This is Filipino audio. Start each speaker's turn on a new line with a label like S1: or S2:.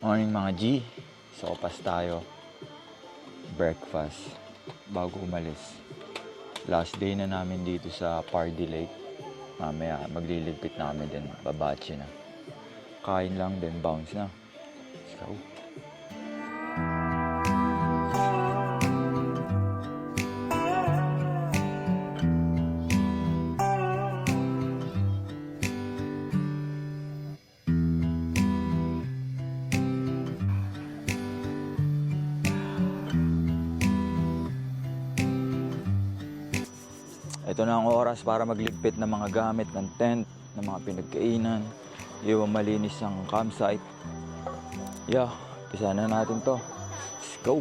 S1: Morning mga G. Sopas tayo. Breakfast. Bago umalis. Last day na namin dito sa Pardy Lake. Mamaya magliligpit na kami din. Babache na. Kain lang din. Bounce na. Let's go. Ito na ang oras para magligpit ng mga gamit ng tent, ng mga pinagkainan, iwan malinis ang campsite. Yeah, pisa na natin to. Let's go!